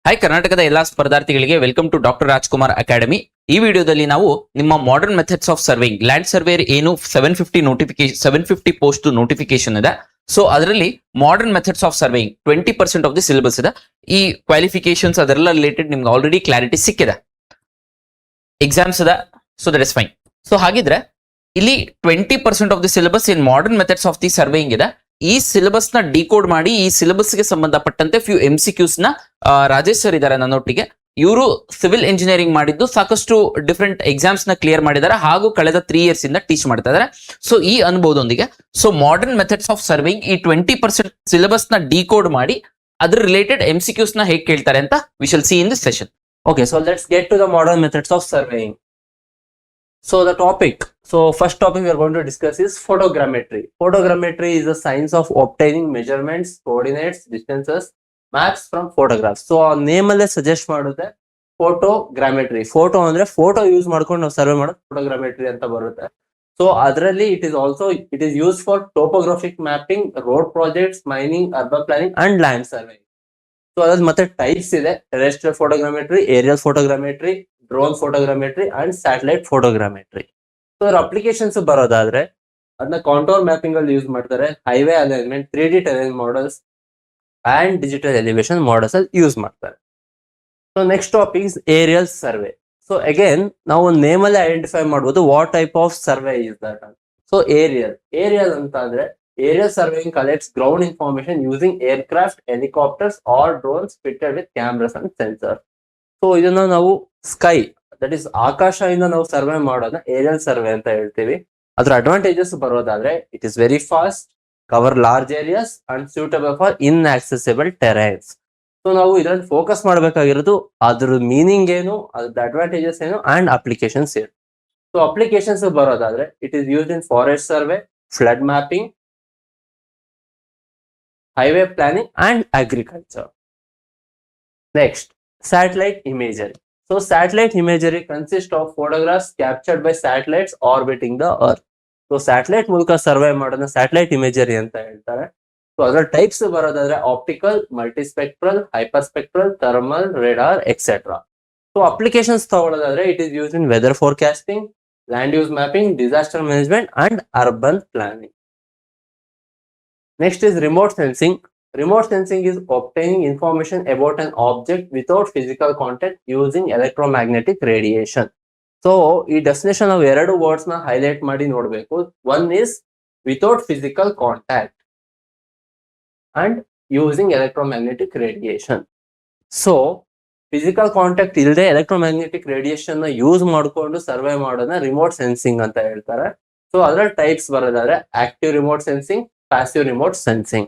Hi ಕರ್ನಾಟಕದ ಎಲ್ಲಾ ಸ್ಪರ್ಧಾರ್ಥಿಗಳಿಗೆ welcome to doctor Rajkumar academy. ಈ ವಿಡಿಯೋದಲ್ಲಿ ನಾವು ನಿಮ್ಮ modern methods of surveying land surveyor ಏನು 750 ಪೋಸ್ಟ್ ನೋಟಿಫಿಕೇಶನ್ ಇದೆ. ಸೊ ಅದರಲ್ಲಿ modern methods of surveying 20% of the syllabus ಇದೆ. ಈ ಕ್ವಾಲಿಫಿಕೇಶನ್ಸ್ ಅದೆಲ್ಲ ರಿಲೇಟೆಡ್ ನಿಮ್ಗೆ ಆಲ್ರೆಡಿ ಕ್ಲಾರಿಟಿ ಸಿಕ್ಕಿದೆ, ಎಕ್ಸಾಮ್ಸ್ ಇದೆ. So that is fine. So ಹಾಗಿದ್ರೆ ಇಲ್ಲಿ 20% of the syllabus in modern methods of the surveying ಇದೆ. ಈ ಸಿಲೆಬಸ್ ನ ಡಿಕೋಡ್ ಮಾಡಿ ಈ ಸಿಲೆಬಸ್ ಗೆ ಸಂಬಂಧಪಟ್ಟಂತೆ ಫ್ಯೂ MCQs ನ ರಾಜೇಶ್ ಸರ್ ಇದ್ದಾರೆ ನನ್ನೊಟ್ಟಿಗೆ. ಇವರು ಸಿವಿಲ್ ಇಂಜಿನಿಯರಿಂಗ್ ಮಾಡಿದ್ದು, ಸಾಕಷ್ಟು ಡಿಫ್ರೆಂಟ್ ಎಕ್ಸಾಮ್ಸ್ ನ ಕ್ಲಿಯರ್ ಮಾಡಿದ್ದಾರೆ ಹಾಗೂ ಕಳೆದ 3 years ಇಂದ ಟೀಚ್ ಮಾಡ್ತಾ ಇದ್ದಾರೆ. ಸೊ ಈ ಅನುಭವದೊಂದಿಗೆ so modern methods of surveying ಈ 20% ಸಿಲೆಬಸ್ ನ ಡಿಕೋಡ್ ಮಾಡಿ ಅದ್ರ ರಿಲೇಟೆಡ್ MCQs ನ ಹೇಗೆ ಕೇಳ್ತಾರೆ ಅಂತ V shall C in this session. Okay, so let's get to the modern methods of surveying. So the topic, first topic we are going to discuss is photogrammetry. Photogrammetry is the science of obtaining measurements, coordinates, distances, maps from photographs. So ಆ name ಅಲ್ಲೇ suggest ಮಾಡುತ್ತೆ ಫೋಟೋಗ್ರಾಮೆಟ್ರಿ. Photo ಅಂದ್ರೆ photo use ಮಾಡ್ಕೊಂಡು ನಾವು survey ಮಾಡೋದು ಫೋಟೋಗ್ರಾಮೆಟ್ರಿ ಅಂತ ಬರುತ್ತೆ. So ಅದರಲ್ಲಿ it is used for topographic mapping, road projects, mining, urban planning and land surveying. So ಅದ್ರಲ್ಲಿ ಮತ್ತೆ ಟೈಪ್ಸ್ ಇದೆ: terrestrial photogrammetry, aerial photogrammetry, drone photogrammetry and satellite photogrammetry. So ಅದ್ರ ಅಪ್ಲಿಕೇಶನ್ಸ್ ಬರೋದಾದ್ರೆ ಅದನ್ನ ಕಾಂಟೋರ್ ಮ್ಯಾಪಿಂಗ್ ಅಲ್ಲಿ ಯೂಸ್ ಮಾಡ್ತಾರೆ, highway alignment, 3D terrain models and digital elevation models ಅಲ್ಲಿ use ಮಾಡ್ತಾರೆ. So next topic is aerial survey. So again ನಾವು ಒಂದು name ಅಲ್ಲಿ ಐಡೆಂಟಿಫೈ ಮಾಡಬಹುದು what type of survey is that ಅಂತ. ಸೊ ಏರಿಯಲ್ ಅಂತ ಅಂದ್ರೆ aerial surveying collects ground information using aircraft, helicopters or drones fitted with cameras and sensors. So ಇದನ್ನ ನಾವು sky, that is ಆಕಾಶದಿಂದ ನಾವು ಸರ್ವೆ ಮಾಡೋದನ್ನ ಏರಿಯಲ್ ಸರ್ವೆ ಅಂತ ಹೇಳ್ತೀವಿ. ಅದ್ರ ಅಡ್ವಾಂಟೇಜಸ್ ಬರೋದಾದ್ರೆ it is very fast, cover large areas and suitable for inaccessible terrains. So ನಾವು ಇದ್ರಲ್ಲಿ ಫೋಕಸ್ ಮಾಡಬೇಕಾಗಿರೋದು ಅದ್ರ ಮೀನಿಂಗ್ ಏನು, ಅದ್ರ ಅಡ್ವಾಂಟೇಜಸ್ ಏನು ಅಂಡ್ ಅಪ್ಲಿಕೇಶನ್ಸ್ ಏನು. ಸೊ ಅಪ್ಲಿಕೇಶನ್ಸ್ ಬರೋದಾದ್ರೆ it is used in forest survey, flood mapping, highway planning and agriculture. Next, satellite imagery. So satellite imagery consists of photographs captured by satellites orbiting the earth. So satellite ಮೂಲಕ survey ಮಾಡೋದನ್ನ satellite imagery ಅಂತ ಹೇಳ್ತಾರೆ. So ಅದರ types ಬರೋದಾದ್ರೆ optical, multispectral, hyperspectral, thermal, radar etcetera. So applications ತಗೊಳ್ಳೋದಾದ್ರೆ it is used in weather forecasting, land use mapping, disaster management and urban planning. Next is remote sensing. Remote sensing is obtaining information about an object without physical contact using electromagnetic radiation. So ಈ definition ನಾವು 2 words ನ highlight ಮಾಡಿ ನೋಡಬೇಕು. One is without physical contact and using electromagnetic radiation. So physical contact ಇಲ್ಲದೆ electromagnetic radiation ನ use ಮಾಡಿಕೊಂಡು survey ಮಾಡೋದನ್ನ remote sensing ಅಂತ ಹೇಳ್ತಾರೆ. ಸೊ ಅದರ ಟೈಪ್ಸ್ ಬರೋದಾದ್ರೆ active remote sensing, passive remote sensing.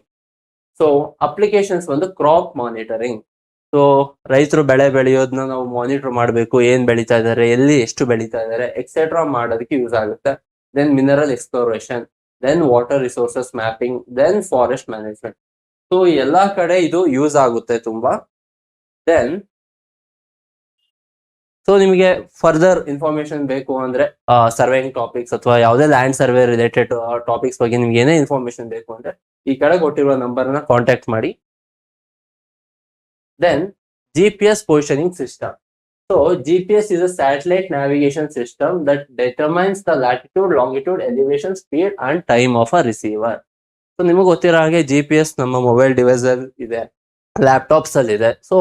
So applications ಒಂದು ಕ್ರಾಪ್ ಮಾನಿಟರಿಂಗ್. ಸೊ ರೈತರು ಬೆಳೆ ಬೆಳೆಯೋದನ್ನ ನಾವು ಮಾನಿಟರ್ ಮಾಡಬೇಕು, ಏನ್ ಬೆಳೀತಾ ಇದಾರೆ, ಎಲ್ಲಿ ಎಷ್ಟು ಬೆಳೀತಾ ಇದಾರೆ ಎಕ್ಸೆಟ್ರಾ ಮಾಡೋದಕ್ಕೆ ಯೂಸ್ ಆಗುತ್ತೆ. Then mineral exploration, then water resources mapping, then forest management. So ಎಲ್ಲಾ ಕಡೆ ಇದು ಯೂಸ್ ಆಗುತ್ತೆ ತುಂಬಾ. ದೆನ್ ಸೊ ನಿಮಗೆ ಫರ್ದರ್ ಇನ್ಫಾರ್ಮೇಶನ್ ಬೇಕು ಅಂದ್ರೆ ಸರ್ವೇಯಿಂಗ್ ಟಾಪಿಕ್ಸ್ ಅಥವಾ ಯಾವುದೇ ಲ್ಯಾಂಡ್ ಸರ್ವೆ ರಿಲೇಟೆಡ್ ಟಾಪಿಕ್ಸ್ ಬಗ್ಗೆ ನಿಮ್ಗೆ ಏನೇ ಇನ್ಫಾರ್ಮೇಶನ್ ಬೇಕು ಅಂದ್ರೆ ಈ ಕಡೆ ಕೊಟ್ಟಿರುವ ನಂಬರ್ ನ ಕಾಂಟ್ಯಾಕ್ಟ್ ಮಾಡಿ. Then GPS positioning system. So GPS is a satellite navigation system that determines the latitude, longitude, elevation, speed and time of a receiver. So ನಿಮಗೆ ಗೊತ್ತಿರೋ ಹಾಗೆ GPS ನಮ್ಮ ಮೊಬೈಲ್ ಡಿವೈಸ್ ಅಲ್ಲಿ ಇದೆ, ಲ್ಯಾಪ್ಟಾಪ್ಸ್ ಅಲ್ಲಿ ಇದೆ. ಸೊ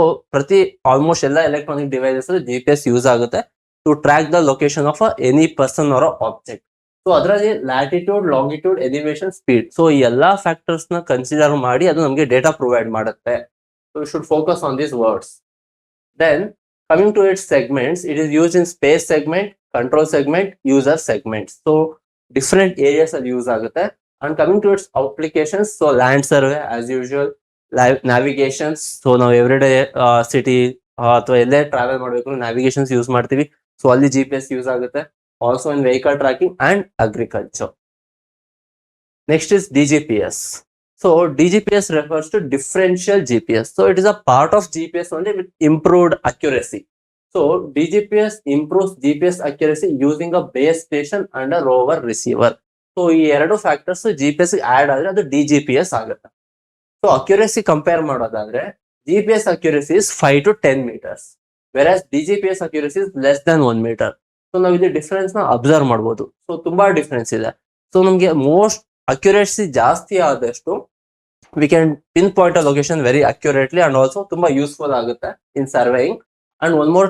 ಆಲ್ಮೋಸ್ಟ್ ಎಲ್ಲ ಎಲೆಕ್ಟ್ರಾನಿಕ್ ಡಿವೈಸಸ್ ಅಲ್ಲಿ GPS ಯೂಸ್ ಆಗುತ್ತೆ to track the location of any person or object. So ಅದರಲ್ಲಿ latitude, longitude, elevation, speed, so ಈ ಎಲ್ಲಾ ಫ್ಯಾಕ್ಟರ್ಸ್ ನ ಕನ್ಸಿಡರ್ ಮಾಡಿ ಅದು ನಮಗೆ ಡೇಟಾ ಪ್ರೊವೈಡ್ ಮಾಡುತ್ತೆ. So you should focus on these words. Then coming to its segments, it is used in space segment, control segment, user segment. So different areas ಅಲ್ಲಿ use ಆಗುತ್ತೆ. And coming to its applications, so land survey as usual, navigations. So ನಾವು every day city ಅಥವಾ ಎಲ್ಲೇ travel ಮಾಡಬೇಕು navigations use ಮಾಡ್ತೀವಿ. So ಅಲ್ಲಿ GPS use ಆಗುತ್ತೆ. Also in vehicle tracking and agriculture. Next is DGPS. So DGPS refers to differential GPS. So it is a part of GPS only with improved accuracy. So DGPS improves GPS accuracy using a base station and a rover receiver. So ಈ 2 factors GPS add ಆದ್ರೆ ಅದು DGPS ಆಗುತ್ತೆ. So accuracy compare ಮಾಡೋದಾದ್ರೆ GPS accuracy is 5 to 10 meters, whereas DGPS accuracy is less than 1 meter. So ನಾವು ಇಲ್ಲಿ difference ನ observe ಮಾಡಬಹುದು. So ತುಂಬಾ ಡಿಫರೆನ್ಸ್ ಇದೆ. ಸೊ ನಮ್ಗೆ ಮೋಸ್ಟ್ ಅಕ್ಯುರೇಸಿ ಜಾಸ್ತಿ ಆದಷ್ಟು we can pin point a location very accurately and also ತುಂಬಾ ಯೂಸ್ಫುಲ್ ಆಗುತ್ತೆ in surveying. And one more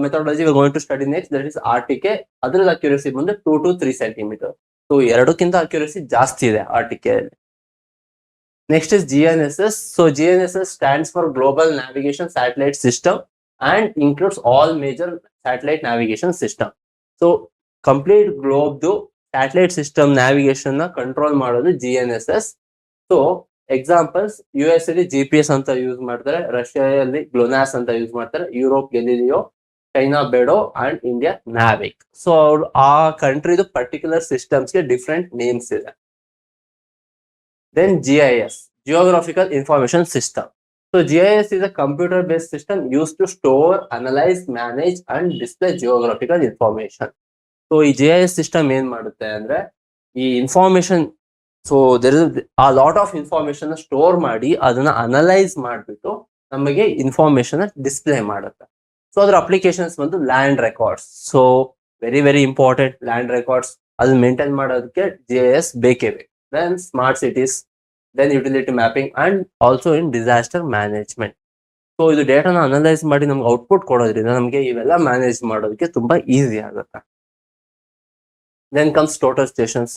methodology we going to study next, that is RTK. ಅದರದ accuracy ಬಂದು 2 to 3 centimetre. So ಎರಡಕ್ಕಿಂತ accuracy ಜಾಸ್ತಿ ಇದೆ RTK ಅಲ್ಲಿ. Next is GNSS. So GNSS stands for Global Navigation Satellite System and includes all major satellite navigation system. So complete globe satellite system navigation na control ಮಾಡೋದು GNSS. So examples, US ಅಲ್ಲಿ GPS ಅಂತ use ಮಾಡ್ತಾರೆ, ರಷ್ಯಾದಲ್ಲಿ GLONASS ಅಂತ use ಮಾಡ್ತಾರೆ, Europe Galileo, China BeiDou and India NavIC. ಸೊ ಅವ್ರು ಆ ಕಂಟ್ರಿದು ಪರ್ಟಿಕ್ಯುಲರ್ ಸಿಸ್ಟಮ್ಸ್ಗೆ ಡಿಫ್ರೆಂಟ್ ನೇಮ್ಸ್ ಇದೆ. Then GIS, Geographical Information System. So GIS is a computer-based system used to store, analyze, manage and display geographical information. So ಈ GIS system ಏನ್ ಮಾಡುತ್ತೆ ಅಂದ್ರೆ ಈ ಇನ್ಫಾರ್ಮೇಶನ್, ಸೊ ದೇರ್ ಇಸ್ ಆ ಲಾಟ್ ಆಫ್ ಇನ್ಫಾರ್ಮೇಶನ್ ಸ್ಟೋರ್ ಮಾಡಿ ಅದನ್ನ analyse ಮಾಡಿಬಿಟ್ಟು ನಮಗೆ ಇನ್ಫಾರ್ಮೇಶನ್ ಡಿಸ್ಪ್ಲೇ ಮಾಡುತ್ತೆ. ಸೊ ಅದ್ರ ಅಪ್ಲಿಕೇಶನ್ಸ್ ಬಂದು land records. So very very important land records, ಅದನ್ನ ಮೇಂಟೈನ್ ಮಾಡೋದಕ್ಕೆ GIS ಬೇಕೇ ಬೇಕು. Then smart cities, then utility mapping and also in disaster management. So ಇದು ಡೇಟಾನ ಅನಲೈಸ್ ಮಾಡಿ ನಮ್ಗೆ ಔಟ್ಪುಟ್ ಕೊಡೋದ್ರಿಂದ ನಮಗೆ ಇವೆಲ್ಲ ಮ್ಯಾನೇಜ್ ಮಾಡೋದಕ್ಕೆ ತುಂಬಾ ಈಸಿ ಆಗುತ್ತೆ. Then comes total stations.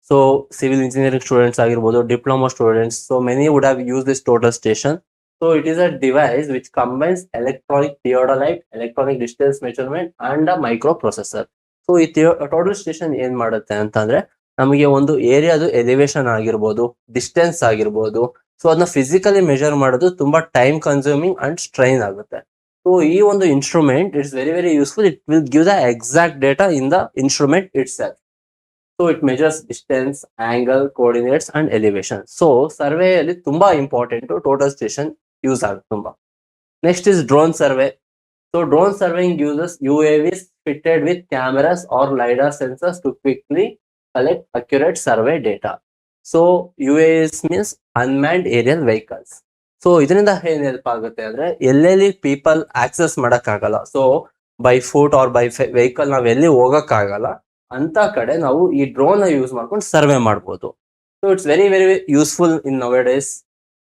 So civil engineering students ಆಗಿರ್ಬೋದು, diploma students, so many would have used this total station. So it is a device which combines electronic theodolite, electronic distance measurement and a microprocessor. So ಈ total station ಏನ್ ಮಾಡುತ್ತೆ ಅಂತಂದ್ರೆ ನಮಗೆ ಒಂದು ಏರಿಯಾದು elevation ಆಗಿರ್ಬೋದು, distance ಆಗಿರ್ಬೋದು, so ಅದನ್ನ physically measure ಮಾಡೋದು ತುಂಬಾ ಟೈಮ್ ಕನ್ಸ್ಯೂಮಿಂಗ್ ಅಂಡ್ ಸ್ಟ್ರೈನ್ ಆಗುತ್ತೆ. ಸೊ ಈ ಒಂದು instrument it's very very useful. It will give the exact data in the instrument it self. So it measures distance, angle, coordinates and elevation. So survey ಅಲ್ಲಿ ತುಂಬಾ important total station use ಆಗುತ್ತೆ ತುಂಬಾ. Next is drone survey. So drone surveying uses UAVs fitted with cameras or LiDAR sensors to quickly collect accurate survey data. So UAVs means unmanned aerial vehicles. So ಇದರಿಂದ ಏನ್ help ಆಗುತ್ತೆ ಅಂದ್ರೆ ಎಲ್ಲೆಲ್ಲಿ people access ಮಾಡಕ್ ಆಗಲ್ಲ, so by foot or by vehicle ನಾವ್ ಎಲ್ಲಿ ಹೋಗಕ್ ಆಗಲ್ಲ ಅಂತ ಕಡೆ ನಾವು ಈ ಡ್ರೋನ್ ಯೂಸ್ ಮಾಡ್ಕೊಂಡು ಸರ್ವೆ ಮಾಡ್ಬೋದು. So it's very very useful in now days.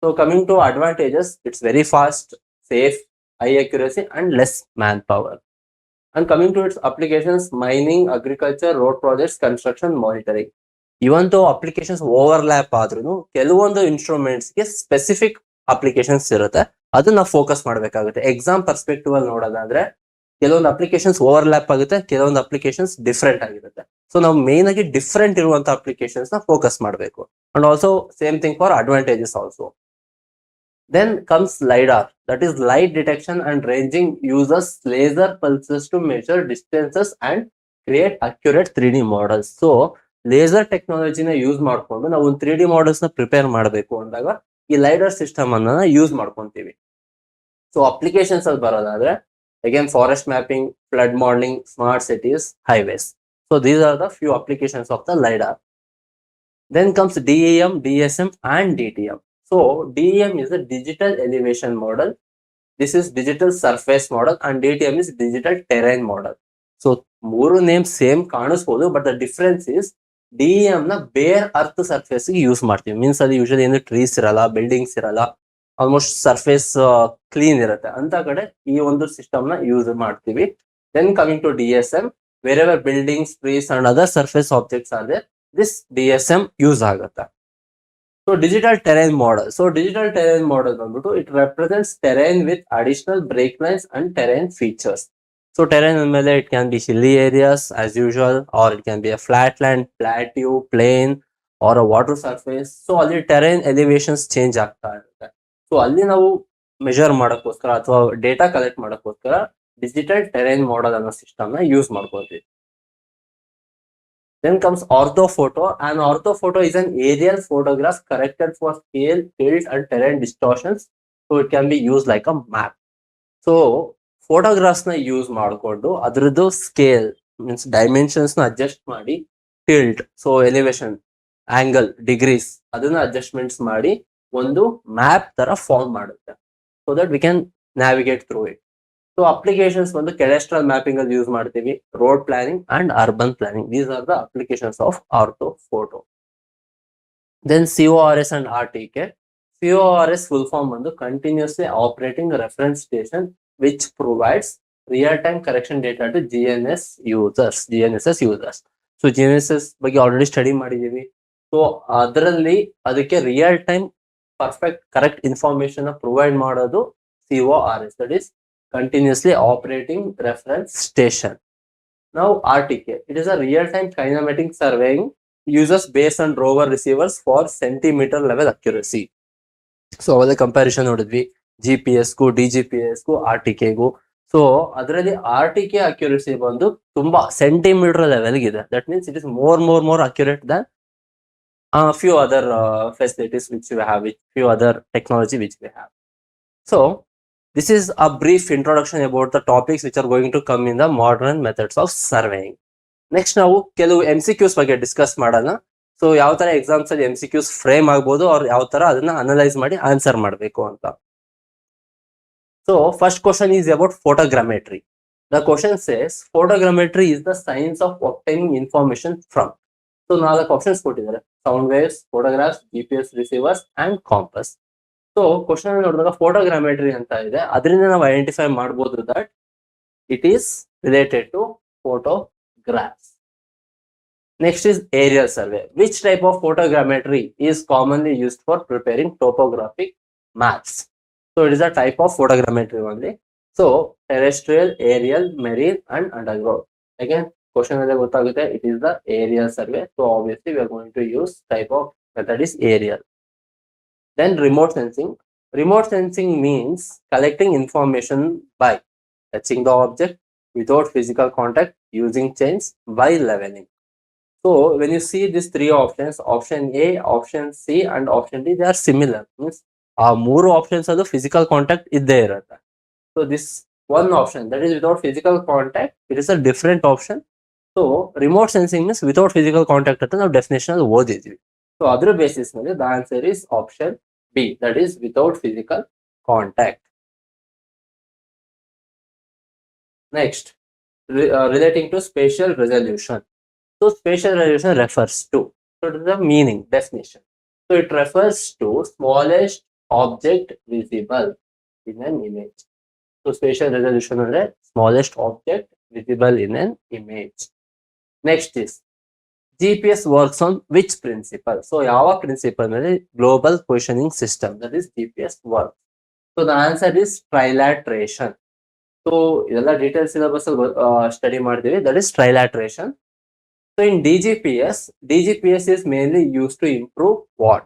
So coming to advantages, it's very fast, safe, high accuracy and less man power. And coming to its applications, mining, agriculture, road projects, construction, monitoring. Even though applications overlap ಆದ್ರೂ ಕೆಲವೊಂದು instruments ಗೆ specific applications ಇರುತ್ತೆ, ಅದನ್ನ focus ಮಾಡ್ಬೇಕಾಗುತ್ತೆ. Exam perspective ಅಲ್ಲಿ ನೋಡೋದಾದ್ರೆ ಕೆಲವೊಂದು applications overlap ಆಗುತ್ತೆ, ಕೆಲವೊಂದು ಅಪ್ಲಿಕೇಶನ್ಸ್ ಡಿಫ್ರೆಂಟ್ ಆಗಿರುತ್ತೆ. ಸೊ ನಾವು ಮೇನ್ ಆಗಿ ಡಿಫ್ರೆಂಟ್ ಇರುವಂತ ಅಪ್ಲಿಕೇಶನ್ಸ್ ನ ಫೋಕಸ್ ಮಾಡಬೇಕು. And also same thing for advantages also. Then comes LiDAR, that is light detection and ranging, uses laser pulses to measure distances and create accurate 3D models. So laser ಟೆಕ್ನಾಲಜಿನ use ಮಾಡ್ಕೊಂಡು ನಾವು ಒಂದು 3D models ನ prepare ಮಾಡಬೇಕು ಅಂದಾಗ ಈ LiDAR system ಅನ್ನ use ಮಾಡ್ಕೊಂತೀವಿ. ಸೊ ಅಪ್ಲಿಕೇಶನ್ಸ್ ಅಲ್ಲಿ ಬರೋದಾದ್ರೆ again forest mapping, flood modelling, smart cities, highways. So these are the few applications of the LiDAR. Then comes DEM, DSM and DTM. So DEM is a digital elevation model. This is digital surface model and DTM is digital terrain model. So ಮೂರು name same ಕಾಣಿಸ್ಬೋದು, but the difference is DEM ನ bare earth surface use ಮಾಡ್ತೀವಿ. Means ಅದು usually ಏನು trees ಇರಲ್ಲ, buildings ಇರಲ್ಲ, almost surface clean ಇರುತ್ತೆ ಅಂತ ಕಡೆ ಈ ಒಂದು ಸಿಸ್ಟಮ್ ನ ಯೂಸ್ ಮಾಡ್ತೀವಿ. Then coming to DSM, where buildings, trees and other surface objects are there, this DSM use ಆಗುತ್ತೆ. So digital terrain model. So digital terrain model ಬಂದ್ಬಿಟ್ಟು it represents terrain with additional break lines and terrain features. So terrain ಅಂದ್ಮೇಲೆ it can be hilly areas as usual, or it can be a flat land, plateau, plain or a water surface. So ಅಲ್ಲಿ terrain elevations change ಆಗ್ತಾ ಇರುತ್ತೆ. So ಅಲ್ಲಿ ನಾವು measure ಮಾಡೋಕ್ಕೋಸ್ಕರ ಅಥವಾ data collect ಮಾಡೋಕ್ಕೋಸ್ಕರ digital terrain model ಅನ್ನೋ system ನ ಯೂಸ್ ಮಾಡ್ಕೊಳ್ತೀವಿ. Then comes orthophoto. An orthophoto is an aerial photograph corrected for scale, tilt and terrain distortions. So it can be used like a map. So photographs na use ಮಾಡ್ಕೊಂಡು ಅದರದ್ದು scale means dimensions ನ adjust ಮಾಡಿ, tilt so elevation, angle, degrees ಅದನ್ನ adjustments ಮಾಡಿ ಒಂದು map ತರ form ಮಾಡುತ್ತೆ. so that we can navigate through it. So applications ಬಂದು cadastral mapping ಅಲ್ಲಿ ಯೂಸ್ ಮಾಡ್ತೀವಿ, road planning and urban planning. These are the applications of orthophoto. Then CORS and RTK. CORS full form ಬಂದು continuously operating reference station which provides real-time correction data to GNSS users. So GNSS ಬಗ್ಗೆ already study ಮಾಡಿದೀವಿ. So ಅದರಲ್ಲಿ ಅದಕ್ಕೆ real time perfect correct information provide ಮಾಡೋದು CORS, that is continuously operating reference station. Now RTK, it is a real-time kinematic surveying uses based on rover receivers for centimeter level accuracy. So ಅವೆಲ್ಲ comparison ನೋಡಿದ್ವಿ GPS-ಗೂ DGPS-ಗೂ RTK-ಗೂ. So ಅದರಲ್ಲಿ RTK accuracy ಬಂದು ತುಂಬಾ centimetre level ಇದೆ. That means it is more accurate than few other facilities which we have, with few other technology which we have. So this is a brief introduction about the topics which are going to come in the modern methods of surveying. Next ನಾವು ಕೆಲವು MCQs ಬಗ್ಗೆ discuss ಮಾಡೋಣ. So ಯಾವ ತರ exams ಅಲ್ಲಿ MCQs frame ಆಗ್ಬೋದು, ಅವ್ರು ಯಾವ ತರ ಅದನ್ನ ಅನಲೈಸ್ ಮಾಡಿ ಆನ್ಸರ್ ಮಾಡಬೇಕು ಅಂತ. So first question is about photogrammetry. The question says photogrammetry is the science of obtaining information from. So 4 options ಕೊಟ್ಟಿದ್ದಾರೆ: sound waves, photographs, GPS receivers and compass. So question ನೋಡಿದಾಗ photogrammetry ಅಂತ ಇದೆ, ಅದರಿಂದ ನಾವು identify ಮಾಡಬಹುದು that it is related to photographs. Next is aerial survey. Which type of photogrammetry is commonly used for preparing topographic maps? So it is a type of photogrammetry only. So terrestrial, aerial, marine and underground. Again question alle gottagutte, it is the aerial survey. So obviously we are going to use type of method is aerial. Then remote sensing. Remote sensing means collecting information by touching the object without physical contact using chains by leveling. So when you see these 3 options, option A, option C and option D, they are similar. Means ಆ 3 options ಅದು physical contact ಇದ್ದೇ ಇರುತ್ತೆ. So this one option that is without physical contact, it is a different option. So remote sensing means without physical contact ಅಂತ ನಾವು definition ಅಲ್ಲಿ ಓದಿದ್ವಿ. So ಅದ್ರ basis ಮೇಲೆ the answer is option B, that is without physical contact. Next relating to spatial resolution. So spatial resolution refers to, so it is the meaning definition. So it refers to smallest object visible in an image. So spatial resolution ಅಂದ್ರೆ smallest object visible in an image. Next is GPS works on which principle? So ಯಾವ principle ಮೇಲೆ global positioning system, that is GPS works. So the answer is trilateration. So ಇದೆಲ್ಲ detail syllabus study ಮಾಡಿದೀವಿ, that is trilateration. So in DGPS is mainly used to improve what?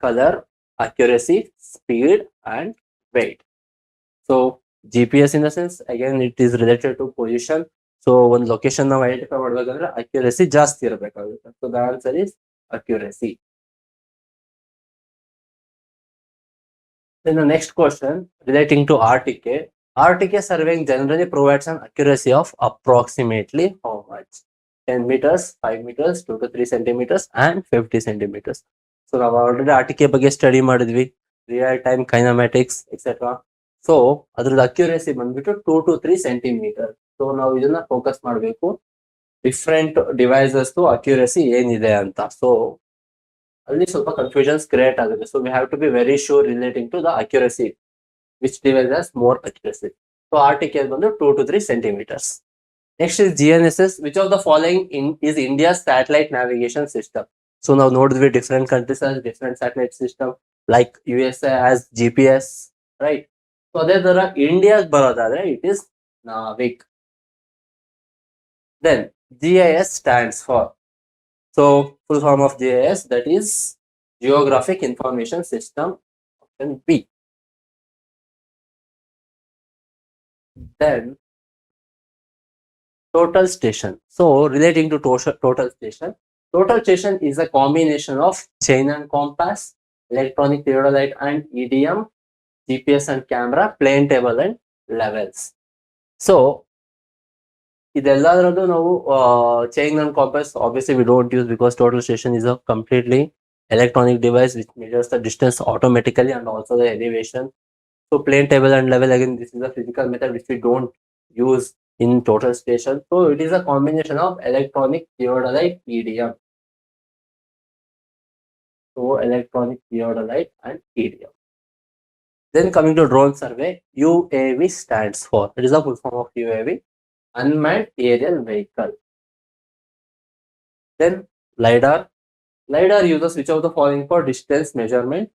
Color, accuracy, speed and weight. So GPS in the sense, again it is related to position. So one location ನಾವು identify ಮಾಡಬೇಕಂದ್ರೆ accuracy ಜಾಸ್ತಿ ಇರಬೇಕಾಗುತ್ತೆ. So the answer is accuracy. Then the next question relating to RTK. RTK surveying generally provides an accuracy of approximately how much? 10 meters, 5 meters, 2 to 3 centimeters and 50 centimeters. So ನಾವು already RTK ಬಗ್ಗೆ study ಮಾಡಿದ್ವಿ, real time ಕೈನಮ್ಯಾಟಿಕ್ಸ್ etcetera. So ಅದ್ರದ್ದು accuracy ಬಂದ್ಬಿಟ್ಟು 2 to 3 centimetre. So ನಾವು ಇದನ್ನ focus ಮಾಡಬೇಕು, different devices accuracy ಏನಿದೆ ಅಂತ. ಸೊ ಅಲ್ಲಿ ಸ್ವಲ್ಪ ಕನ್ಫ್ಯೂಷನ್ಸ್ ಕ್ರಿಯೇಟ್ ಆಗುತ್ತೆ. So we have to be very sure relating to the accuracy, which device has more accuracy. So RTK ಬಂದು 2 to 3 centimeters. Next is GNSS. Which of the following is India's satellite navigation system? So now ನೋಡಿದ್ವಿ different countries has different satellite system, like USA has GPS, right? So ಅದೇ ತರ India ಬರೋದಾದ್ರೆ it is Navig. Then GIS stands for, so full form of GIS, that is Geographic Information System, option B. Then total station. So relating to total station is a combination of chain and compass, electronic theodolite and EDM, GPS and camera, plane table and levels. So ಇದೆಲ್ಲದರದ್ದು ನಾವು chain and compass obviously we don't use, because total station is a completely electronic device which measures the distance automatically and also the elevation. So plane, table and level, again this is a physical method which we don't use in total station. So it is a combination of electronic theodolite EDM. So electronic theodolite and EDM. Then coming to drone survey, UAV stands for, it is a full form of UAV, unmanned aerial vehicle. Then LiDAR. LiDAR uses which of the following for distance measurement?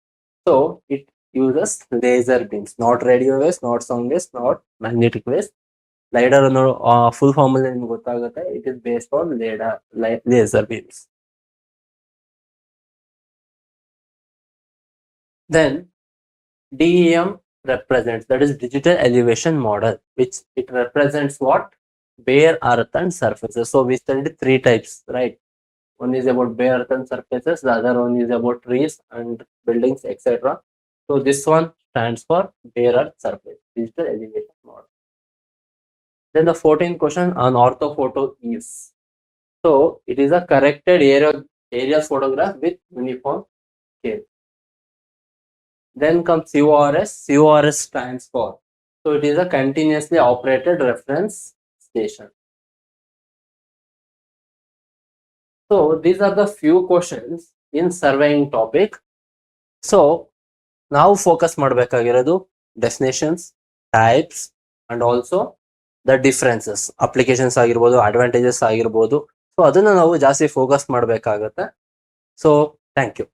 So it uses laser beams, not radio waves, not sound waves, not magnetic waves. LiDAR ಅನ್ನೋ full formula ನಿಮ್ಗೆ ಗೊತ್ತಾಗುತ್ತೆ. It is based on laser beams. Then DEM represents, that is digital elevation model, which it represents what? Bare earth and surfaces. So we studied 3 types, right? One is about bare earth and surfaces, the other one is about trees and buildings, etc. So this one stands for bare earth surface, digital elevation model. Then the 14th question on orthophoto is, so it is a corrected area photograph with uniform scale. Then comes CORS. CORS stands for, so it is a continuously operated reference station. So these are the few questions in surveying topic. So now focus ಮಾಡಬೇಕಾಗಿರೋದು definitions, types and also the differences, applications ಆಗಿರ್ಬೋದು, advantages ಆಗಿರ್ಬೋದು. So ಅದನ್ನ ನಾವು ಜಾಸ್ತಿ focus ಮಾಡಬೇಕಾಗುತ್ತೆ. So thank you.